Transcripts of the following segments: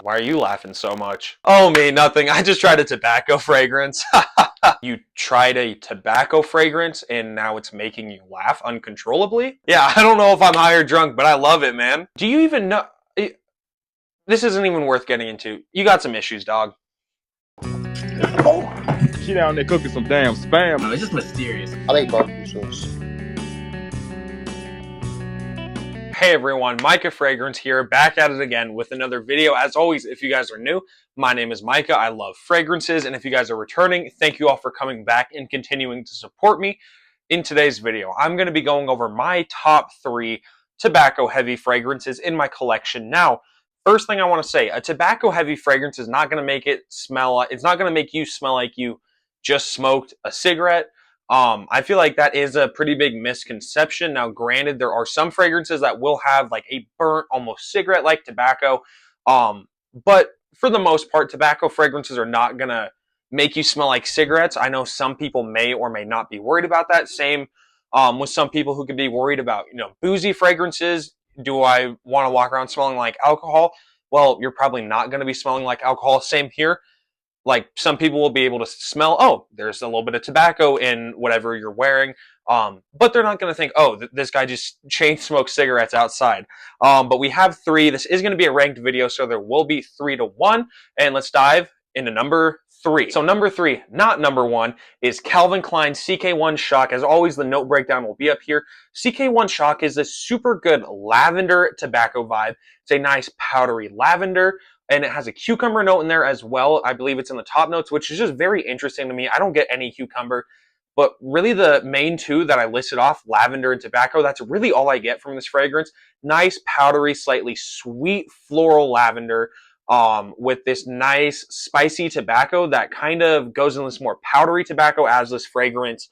Why are you laughing so much? Oh, me, nothing. I just tried a tobacco fragrance. You tried a tobacco fragrance and now it's making you laugh uncontrollably? Yeah, I don't know if I'm high or drunk, but I love it, man. Do you even know? This isn't even worth getting into. You got some issues, dog. She down there cooking some damn spam. No, it's just mysterious. I like barbecue sauce. Hey everyone, Micah Fragrance here, back at it again with another video. As always, if you guys are new, my name is Micah. I love fragrances, and if you guys are returning, thank you all for coming back and continuing to support me. In today's video, I'm going to be going over my top 3 tobacco-heavy fragrances in my collection. Now, first thing I want to say, a tobacco-heavy fragrance is not going to make it smell. It's not going to make you smell like you just smoked a cigarette. I feel like that is a pretty big misconception. Now, granted, there are some fragrances that will have like a burnt, almost cigarette-like tobacco. But for the most part, tobacco fragrances are not gonna make you smell like cigarettes. I know some people may or may not be worried about that. Same with some people who could be worried about, boozy fragrances. Do I want to walk around smelling like alcohol? Well, you're probably not going to be smelling like alcohol. Same here. Like, some people will be able to smell, oh, there's a little bit of tobacco in whatever you're wearing, but they're not going to think, oh, this guy just chain smokes cigarettes outside. But we have 3. This is going to be a ranked video, so there will be 3 to 1, and let's dive into number 3. So number 3, not number 1, is Calvin Klein CK1 Shock. As always, the note breakdown will be up here. CK1 Shock is this super good lavender tobacco vibe. It's a nice powdery lavender, and it has a cucumber note in there as well. I believe it's in the top notes, which is just very interesting to me. I don't get any cucumber, but really the main 2 that I listed off, lavender and tobacco, that's really all I get from this fragrance. Nice, powdery, slightly sweet floral lavender with this nice spicy tobacco that kind of goes in this more powdery tobacco as this fragrance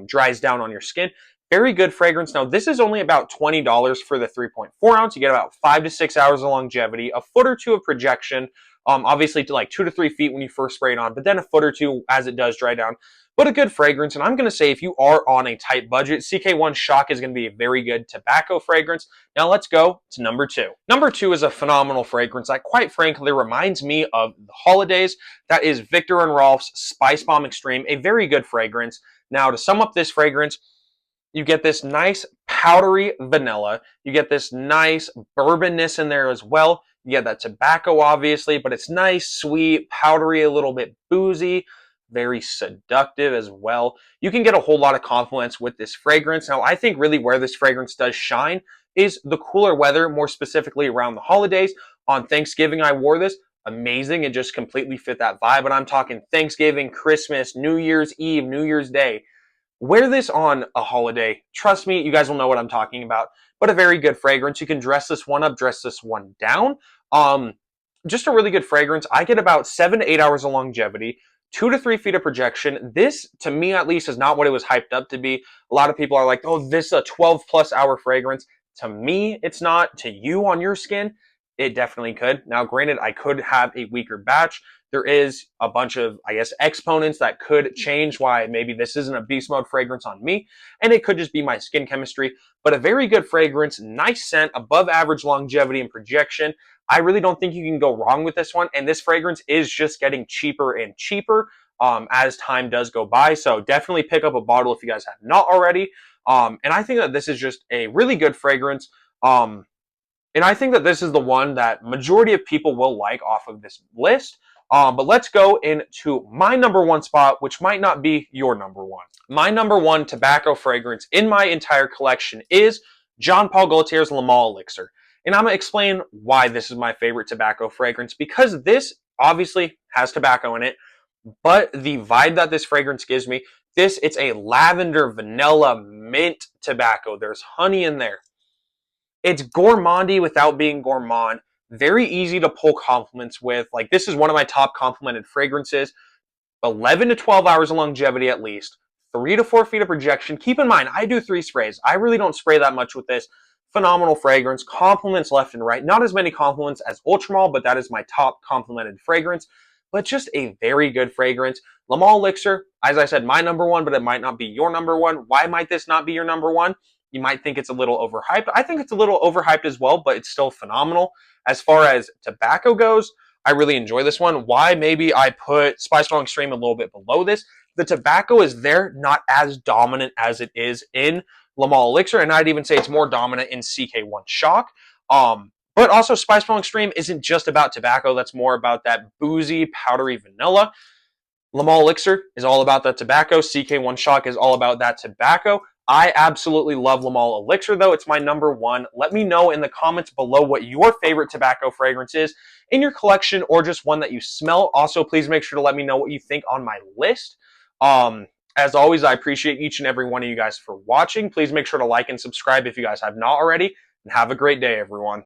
dries down on your skin. Very good fragrance. Now, this is only about $20 for the 3.4 ounce. You get about 5 to 6 hours of longevity, a foot or 2 of projection, obviously to like 2 to 3 feet when you first spray it on, but then a foot or 2 as it does dry down. But a good fragrance, and I'm going to say if you are on a tight budget, CK1 Shock is going to be a very good tobacco fragrance. Now let's go to number 2. Number 2 is a phenomenal fragrance that quite frankly reminds me of the holidays. That is Viktor & Rolf's Spice Bomb Extreme, a very good fragrance. Now to sum up this fragrance, you get this nice powdery vanilla. You get this nice bourbonness in there as well. You get that tobacco, obviously, but it's nice, sweet, powdery, a little bit boozy, very seductive as well. You can get a whole lot of compliments with this fragrance. Now, I think really where this fragrance does shine is the cooler weather, more specifically around the holidays. On Thanksgiving, I wore this. Amazing. It just completely fit that vibe. But I'm talking Thanksgiving, Christmas, New Year's Eve, New Year's Day. Wear this on a holiday. Trust me, you guys will know what I'm talking about. But a very good fragrance. You can dress this one up, dress this one down. Just a really good fragrance. I get about 7 to 8 hours of longevity, 2 to 3 feet of projection. This, to me at least, is not what it was hyped up to be. A lot of people are like, oh, this is a 12-plus hour fragrance. To me, it's not. To you on your skin, it definitely could. Now, granted, I could have a weaker batch. There is a bunch of, I guess, exponents that could change why maybe this isn't a beast mode fragrance on me, and it could just be my skin chemistry, but a very good fragrance, nice scent, above average longevity and projection. I really don't think you can go wrong with this one, and this fragrance is just getting cheaper and cheaper as time does go by, so definitely pick up a bottle if you guys have not already, and I think that this is just a really good fragrance, and I think that this is the one that majority of people will like off of this list. But let's go into my number 1 spot, which might not be your number 1. My number 1 tobacco fragrance in my entire collection is Jean Paul Gaultier's Le Male Elixir. And I'm going to explain why this is my favorite tobacco fragrance, because this obviously has tobacco in it, but the vibe that this fragrance gives me, it's a lavender, vanilla, mint tobacco. There's honey in there. It's gourmandy without being gourmand. Very easy to pull compliments with. Like, this is one of my top complimented fragrances. 11 to 12 hours of longevity at least. 3 to 4 feet of projection. Keep in mind, I do 3 sprays. I really don't spray that much with this. Phenomenal fragrance. Compliments left and right. Not as many compliments as Ultramall, but that is my top complimented fragrance. But just a very good fragrance. Le Male Elixir, as I said, my number 1, but it might not be your number 1. Why might this not be your number 1? you might think it's a little overhyped. I think it's a little overhyped as well, but it's still phenomenal. As far as tobacco goes, I really enjoy this one. Why maybe I put Spice Strong Extreme a little bit below this? The tobacco is there, not as dominant as it is in Lamal Elixir, and I'd even say it's more dominant in CK1 Shock. But also, Spice Strong Extreme isn't just about tobacco. That's more about that boozy, powdery vanilla. Lamal Elixir is all about that tobacco. CK1 Shock is all about that tobacco. I absolutely love Lamal Elixir, though. It's my number one. Let me know in the comments below what your favorite tobacco fragrance is in your collection or just one that you smell. Also, please make sure to let me know what you think on my list. As always, I appreciate each and every one of you guys for watching. Please make sure to like and subscribe if you guys have not already. And have a great day, everyone.